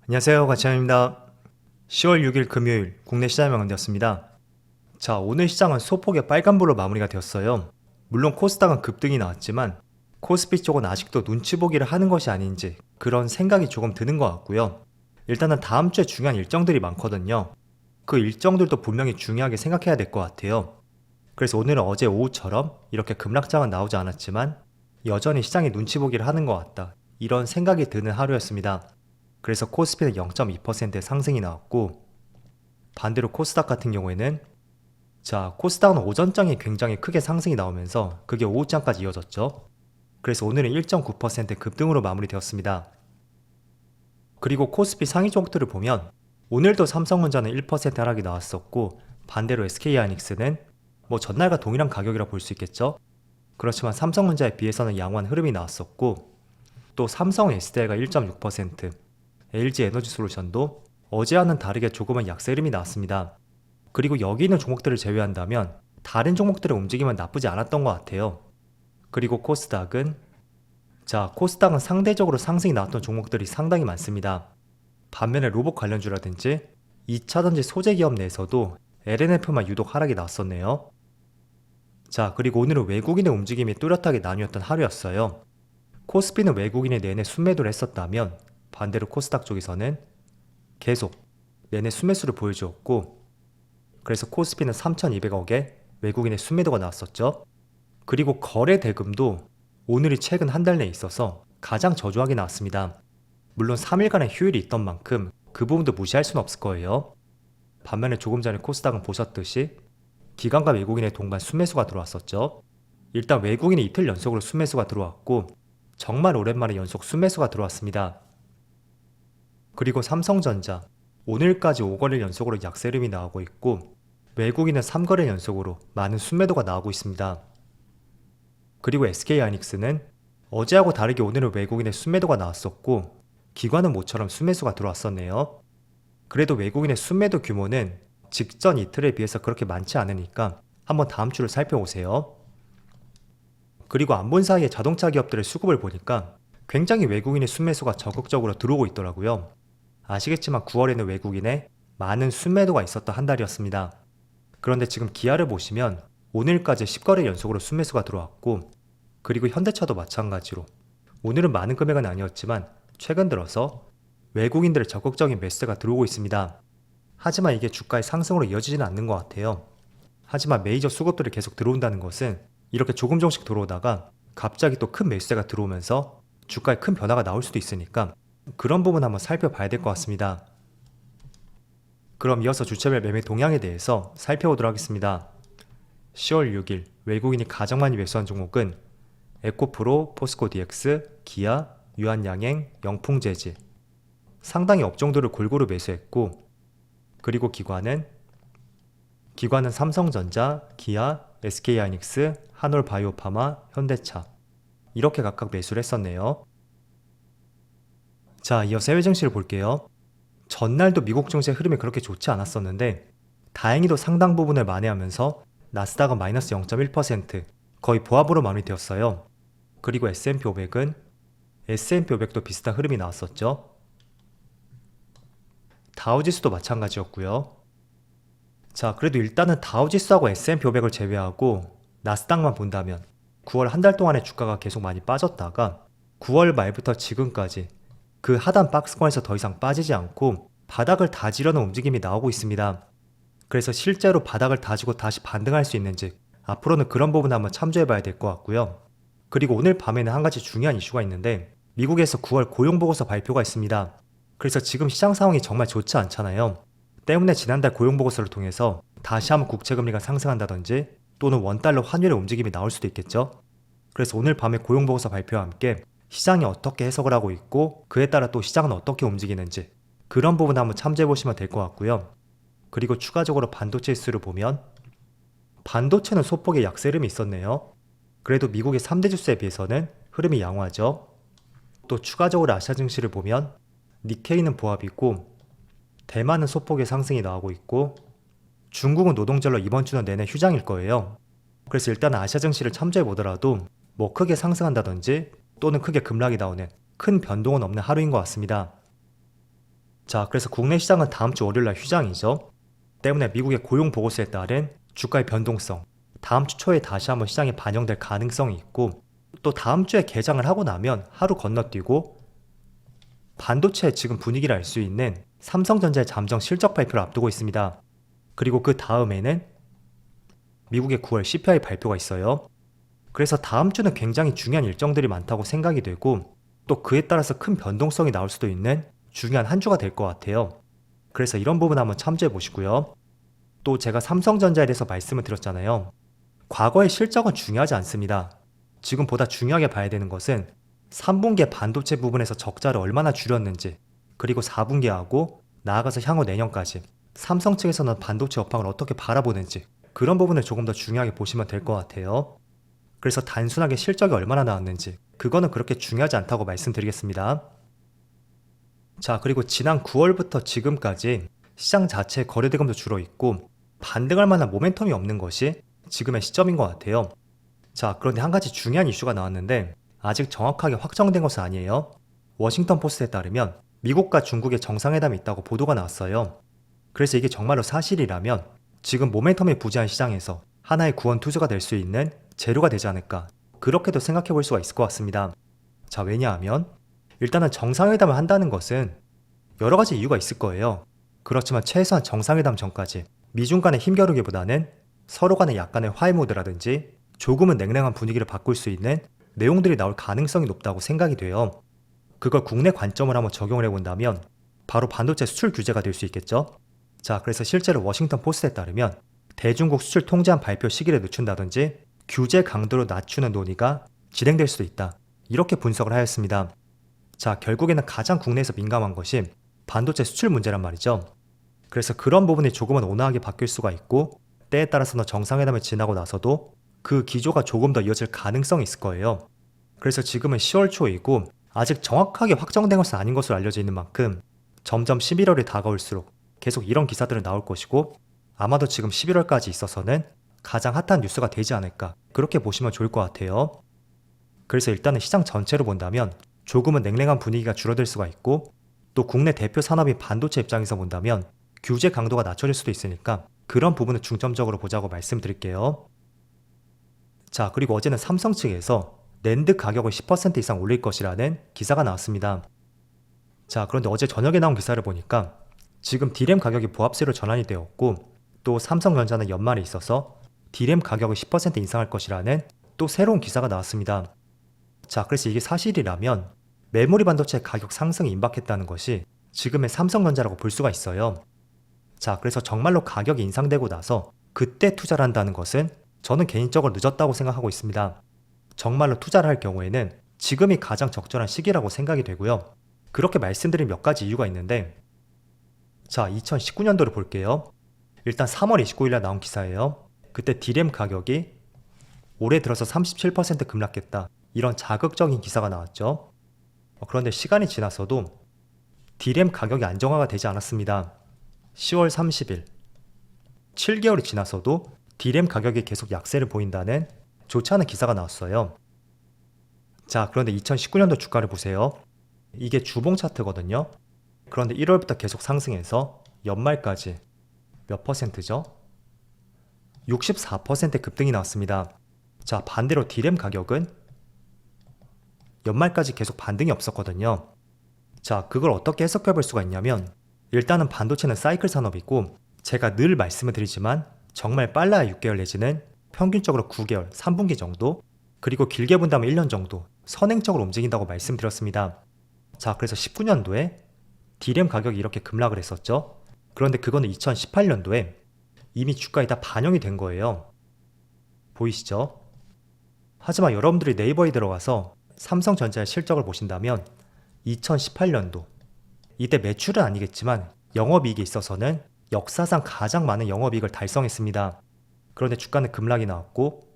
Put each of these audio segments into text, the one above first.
안녕하세요, 가치현입니다. 10월 6일 금요일 국내 시장이 마감되었습니다. 자, 오늘 시장은 소폭의 빨간불로 마무리가 되었어요. 물론 코스닥은 급등이 나왔지만 코스피 쪽은 아직도 눈치 보기를 하는 것이 아닌지 그런 생각이 조금 드는 것 같고요. 일단은 다음 주에 중요한 일정들이 많거든요. 그 일정들도 분명히 중요하게 생각해야 될 것 같아요. 그래서 오늘은 어제 오후처럼 이렇게 급락장은 나오지 않았지만 여전히 시장이 눈치 보기를 하는 것 같다, 이런 생각이 드는 하루였습니다. 그래서 코스피는 0.2%의 상승이 나왔고, 반대로 코스닥 같은 경우에는, 자, 코스닥은 오전장에 굉장히 크게 상승이 나오면서 그게 오후장까지 이어졌죠. 그래서 오늘은 1.9% 급등으로 마무리되었습니다. 그리고 코스피 상위 종목들을 보면 오늘도 삼성전자는 1% 하락이 나왔었고, 반대로 SK하이닉스는 뭐 전날과 동일한 가격이라 볼 수 있겠죠. 그렇지만 삼성전자에 비해서는 양호한 흐름이 나왔었고, 또 삼성 SDI가 1.6%, LG에너지솔루션도 어제와는 다르게 조금은 약세 흐름이 나왔습니다. 그리고 여기 있는 종목들을 제외한다면 다른 종목들의 움직임은 나쁘지 않았던 것 같아요. 그리고 코스닥은 상대적으로 상승이 나왔던 종목들이 상당히 많습니다. 반면에 로봇 관련주라든지 2차전지 소재 기업 내에서도 LNF만 유독 하락이 나왔었네요. 자, 그리고 오늘은 외국인의 움직임이 뚜렷하게 나뉘었던 하루였어요. 코스피는 외국인이 내내 순매도를 했었다면 반대로 코스닥 쪽에서는 계속 내내 순매수를 보여주었고, 그래서 코스피는 3,200억에 외국인의 순매도가 나왔었죠. 그리고 거래 대금도 오늘이 최근 한 달 내에 있어서 가장 저조하게 나왔습니다. 물론 3일간의 휴일이 있던 만큼 그 부분도 무시할 수는 없을 거예요. 반면에 조금 전에 코스닥은 보셨듯이 기관과 외국인의 동반 순매수가 들어왔었죠. 일단 외국인이 이틀 연속으로 순매수가 들어왔고, 정말 오랜만에 연속 순매수가 들어왔습니다. 그리고 삼성전자, 오늘까지 5거래 연속으로 약세 흐름이 나오고 있고, 외국인은 3거래 연속으로 많은 순매도가 나오고 있습니다. 그리고 SK하이닉스는 어제하고 다르게 오늘은 외국인의 순매도가 나왔었고, 기관은 모처럼 순매수가 들어왔었네요. 그래도 외국인의 순매도 규모는 직전 이틀에 비해서 그렇게 많지 않으니까 한번 다음 주를 살펴보세요. 그리고 안 본 사이에 자동차 기업들의 수급을 보니까 굉장히 외국인의 순매수가 적극적으로 들어오고 있더라고요. 아시겠지만 9월에는 외국인의 많은 순매도가 있었던 한 달이었습니다. 그런데 지금 기아를 보시면 오늘까지 10거래 연속으로 순매수가 들어왔고, 그리고 현대차도 마찬가지로 오늘은 많은 금액은 아니었지만 최근 들어서 외국인들의 적극적인 매수가 들어오고 있습니다. 하지만 이게 주가의 상승으로 이어지지는 않는 것 같아요. 하지만 메이저 수급들이 계속 들어온다는 것은 이렇게 조금씩 들어오다가 갑자기 또 큰 매수세가 들어오면서 주가에 큰 변화가 나올 수도 있으니까 그런 부분 한번 살펴봐야 될 것 같습니다. 그럼 이어서 주체별 매매 동향에 대해서 살펴보도록 하겠습니다. 10월 6일 외국인이 가장 많이 매수한 종목은 에코프로, 포스코DX, 기아, 유한양행, 영풍재질, 상당히 업종들을 골고루 매수했고, 그리고 기관은 삼성전자, 기아, SK하이닉스, 한올바이오파마, 현대차, 이렇게 각각 매수를 했었네요. 자, 이어서 해외 증시를 볼게요. 전날도 미국 증시의 흐름이 그렇게 좋지 않았었는데 다행히도 상당 부분을 만회하면서 나스닥은 마이너스 0.1%, 거의 보합으로 마무리되었어요. 그리고 S&P500도 비슷한 흐름이 나왔었죠. 다우지수도 마찬가지였고요. 자, 그래도 일단은 다우지수하고 S&P500을 제외하고 나스닥만 본다면 9월 한 달 동안의 주가가 계속 많이 빠졌다가 9월 말부터 지금까지 그 하단 박스권에서 더 이상 빠지지 않고 바닥을 다지려는 움직임이 나오고 있습니다. 그래서 실제로 바닥을 다지고 다시 반등할 수 있는지 앞으로는 그런 부분 한번 참조해 봐야 될 것 같고요. 그리고 오늘 밤에는 한 가지 중요한 이슈가 있는데 미국에서 9월 고용보고서 발표가 있습니다. 그래서 지금 시장 상황이 정말 좋지 않잖아요. 때문에 지난달 고용보고서를 통해서 다시 한번 국채금리가 상승한다든지 또는 원달러 환율의 움직임이 나올 수도 있겠죠. 그래서 오늘 밤에 고용보고서 발표와 함께 시장이 어떻게 해석을 하고 있고 그에 따라 또 시장은 어떻게 움직이는지 그런 부분 한번 참조해 보시면 될 것 같고요. 그리고 추가적으로 반도체 지수를 보면 반도체는 소폭의 약세 흐름이 있었네요. 그래도 미국의 3대 지수에 비해서는 흐름이 양호하죠. 또 추가적으로 아시아 증시를 보면 니케이는 보합이고 대만은 소폭의 상승이 나오고 있고 중국은 노동절로 이번 주는 내내 휴장일 거예요. 그래서 일단 아시아 증시를 참조해 보더라도 뭐 크게 상승한다든지 또는 크게 급락이 나오는 큰 변동은 없는 하루인 것 같습니다. 자, 그래서 국내 시장은 다음 주 월요일 날 휴장이죠. 때문에 미국의 고용 보고서에 따른 주가의 변동성, 다음 주 초에 다시 한번 시장에 반영될 가능성이 있고, 또 다음 주에 개장을 하고 나면 하루 건너뛰고 반도체 지금 분위기를 알 수 있는 삼성전자의 잠정 실적 발표를 앞두고 있습니다. 그리고 그 다음에는 미국의 9월 CPI 발표가 있어요. 그래서 다음 주는 굉장히 중요한 일정들이 많다고 생각이 되고, 또 그에 따라서 큰 변동성이 나올 수도 있는 중요한 한 주가 될 것 같아요. 그래서 이런 부분 한번 참조해 보시고요. 또 제가 삼성전자에 대해서 말씀을 드렸잖아요. 과거의 실적은 중요하지 않습니다. 지금보다 중요하게 봐야 되는 것은 3분기에 반도체 부분에서 적자를 얼마나 줄였는지, 그리고 4분기하고 나아가서 향후 내년까지 삼성 측에서는 반도체 업황을 어떻게 바라보는지, 그런 부분을 조금 더 중요하게 보시면 될 것 같아요. 그래서 단순하게 실적이 얼마나 나왔는지, 그거는 그렇게 중요하지 않다고 말씀드리겠습니다. 자, 그리고 지난 9월부터 지금까지 시장 자체의 거래대금도 줄어있고 반등할 만한 모멘텀이 없는 것이 지금의 시점인 것 같아요. 자, 그런데 한 가지 중요한 이슈가 나왔는데 아직 정확하게 확정된 것은 아니에요. 워싱턴 포스트에 따르면 미국과 중국의 정상회담이 있다고 보도가 나왔어요. 그래서 이게 정말로 사실이라면 지금 모멘텀이 부재한 시장에서 하나의 구원 투자가 될 수 있는 재료가 되지 않을까, 그렇게도 생각해 볼 수가 있을 것 같습니다. 자, 왜냐하면 일단은 정상회담을 한다는 것은 여러 가지 이유가 있을 거예요. 그렇지만 최소한 정상회담 전까지 미중 간의 힘겨루기보다는 서로 간의 약간의 화해 모드라든지 조금은 냉랭한 분위기를 바꿀 수 있는 내용들이 나올 가능성이 높다고 생각이 돼요. 그걸 국내 관점을 한번 적용을 해본다면 바로 반도체 수출 규제가 될 수 있겠죠. 자, 그래서 실제로 워싱턴 포스트에 따르면 대중국 수출 통제안 발표 시기를 늦춘다든지 규제 강도를 낮추는 논의가 진행될 수도 있다, 이렇게 분석을 하였습니다. 자, 결국에는 가장 국내에서 민감한 것이 반도체 수출 문제란 말이죠. 그래서 그런 부분이 조금은 온화하게 바뀔 수가 있고, 때에 따라서는 정상회담을 지나고 나서도 그 기조가 조금 더 이어질 가능성이 있을 거예요. 그래서 지금은 10월 초이고 아직 정확하게 확정된 것은 아닌 것으로 알려져 있는 만큼 점점 11월이 다가올수록 계속 이런 기사들은 나올 것이고, 아마도 지금 11월까지 있어서는 가장 핫한 뉴스가 되지 않을까, 그렇게 보시면 좋을 것 같아요. 그래서 일단은 시장 전체로 본다면 조금은 냉랭한 분위기가 줄어들 수가 있고, 또 국내 대표 산업인 반도체 입장에서 본다면 규제 강도가 낮춰질 수도 있으니까 그런 부분을 중점적으로 보자고 말씀드릴게요. 자, 그리고 어제는 삼성 측에서 낸드 가격을 10% 이상 올릴 것이라는 기사가 나왔습니다. 자, 그런데 어제 저녁에 나온 기사를 보니까 지금 D램 가격이 보합세로 전환이 되었고, 또 삼성전자는 연말에 있어서 D램 가격을 10% 인상할 것이라는 또 새로운 기사가 나왔습니다. 자, 그래서 이게 사실이라면 메모리 반도체 가격 상승이 임박했다는 것이 지금의 삼성전자라고 볼 수가 있어요. 자, 그래서 정말로 가격이 인상되고 나서 그때 투자를 한다는 것은 저는 개인적으로 늦었다고 생각하고 있습니다. 정말로 투자를 할 경우에는 지금이 가장 적절한 시기라고 생각이 되고요. 그렇게 말씀드린 몇 가지 이유가 있는데, 자, 2019년도를 볼게요. 일단 3월 29일에 나온 기사예요. 그때 D램 가격이 올해 들어서 37% 급락했다, 이런 자극적인 기사가 나왔죠. 그런데 시간이 지나서도 D램 가격이 안정화가 되지 않았습니다. 10월 30일, 7개월이 지나서도 D램 가격이 계속 약세를 보인다는 좋지 않은 기사가 나왔어요. 자, 그런데 2019년도 주가를 보세요. 이게 주봉 차트거든요. 그런데 1월부터 계속 상승해서 연말까지 몇 퍼센트죠? 64% 급등이 나왔습니다. 자, 반대로 D램 가격은 연말까지 계속 반등이 없었거든요. 자, 그걸 어떻게 해석해 볼 수가 있냐면, 일단은 반도체는 사이클 산업이고 제가 늘 말씀을 드리지만 정말 빨라야 6개월 내지는 평균적으로 9개월, 3분기 정도, 그리고 길게 본다면 1년 정도 선행적으로 움직인다고 말씀드렸습니다. 자, 그래서 19년도에 D램 가격이 이렇게 급락을 했었죠. 그런데 그거는 2018년도에 이미 주가에 다 반영이 된 거예요. 보이시죠? 하지만 여러분들이 네이버에 들어가서 삼성전자의 실적을 보신다면 2018년도, 이때 매출은 아니겠지만 영업이익에 있어서는 역사상 가장 많은 영업이익을 달성했습니다. 그런데 주가는 급락이 나왔고,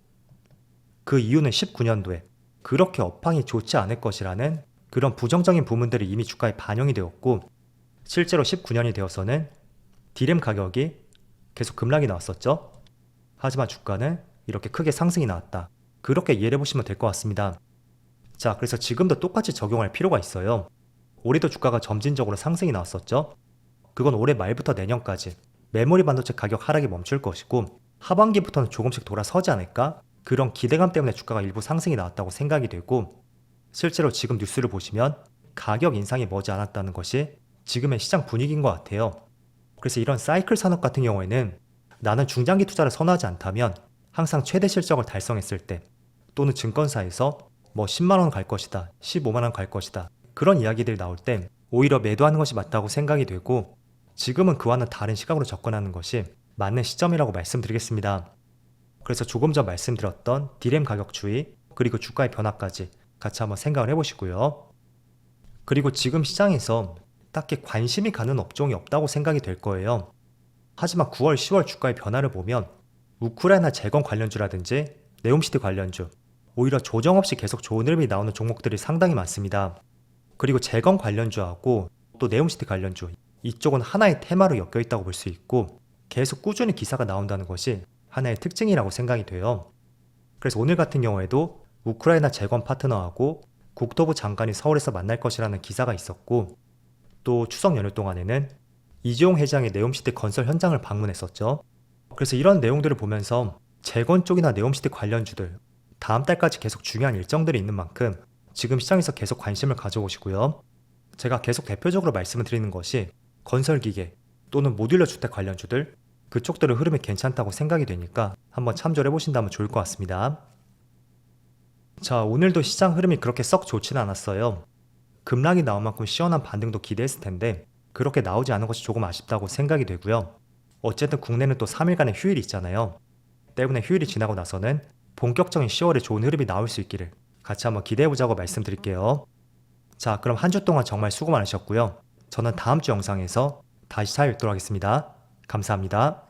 그 이유는 19년도에 그렇게 업황이 좋지 않을 것이라는 그런 부정적인 부분들이 이미 주가에 반영이 되었고, 실제로 19년이 되어서는 D램 가격이 계속 급락이 나왔었죠. 하지만 주가는 이렇게 크게 상승이 나왔다, 그렇게 이해해 보시면 될 것 같습니다. 자, 그래서 지금도 똑같이 적용할 필요가 있어요. 올해도 주가가 점진적으로 상승이 나왔었죠. 그건 올해 말부터 내년까지 메모리 반도체 가격 하락이 멈출 것이고 하반기부터는 조금씩 돌아서지 않을까? 그런 기대감 때문에 주가가 일부 상승이 나왔다고 생각이 되고 실제로 지금 뉴스를 보시면 가격 인상이 머지않았다는 것이 지금의 시장 분위기인 것 같아요. 그래서 이런 사이클 산업 같은 경우에는 나는 중장기 투자를 선호하지 않다면 항상 최대 실적을 달성했을 때 또는 증권사에서 뭐 10만원 갈 것이다, 15만원 갈 것이다 그런 이야기들이 나올 땐 오히려 매도하는 것이 맞다고 생각이 되고 지금은 그와는 다른 시각으로 접근하는 것이 맞는 시점이라고 말씀드리겠습니다. 그래서 조금 전 말씀드렸던 디램 가격 추이 그리고 주가의 변화까지 같이 한번 생각을 해보시고요. 그리고 지금 시장에서 딱히 관심이 가는 업종이 없다고 생각이 될 거예요. 하지만 9월, 10월 주가의 변화를 보면 우크라이나 재건 관련주라든지 네옴시티 관련주 오히려 조정 없이 계속 좋은 흐름이 나오는 종목들이 상당히 많습니다. 그리고 재건 관련주하고 또 네옴시티 관련주 이쪽은 하나의 테마로 엮여 있다고 볼 수 있고 계속 꾸준히 기사가 나온다는 것이 하나의 특징이라고 생각이 돼요. 그래서 오늘 같은 경우에도 우크라이나 재건 파트너하고 국토부 장관이 서울에서 만날 것이라는 기사가 있었고 또 추석 연휴 동안에는 이재용 회장이 네옴시티 건설 현장을 방문했었죠. 그래서 이런 내용들을 보면서 재건 쪽이나 네옴시티 관련주들 다음 달까지 계속 중요한 일정들이 있는 만큼 지금 시장에서 계속 관심을 가져오시고요. 제가 계속 대표적으로 말씀을 드리는 것이 건설기계 또는 모듈러 주택 관련주들 그쪽들의 흐름이 괜찮다고 생각이 되니까 한번 참조를 해보신다면 좋을 것 같습니다. 자, 오늘도 시장 흐름이 그렇게 썩 좋지는 않았어요. 급락이 나온 만큼 시원한 반등도 기대했을 텐데 그렇게 나오지 않은 것이 조금 아쉽다고 생각이 되고요. 어쨌든 국내는 또 3일간의 휴일이 있잖아요. 때문에 휴일이 지나고 나서는 본격적인 10월에 좋은 흐름이 나올 수 있기를 같이 한번 기대해보자고 말씀드릴게요. 자, 그럼 한 주 동안 정말 수고 많으셨고요. 저는 다음 주 영상에서 다시 찾아뵙도록 하겠습니다. 감사합니다.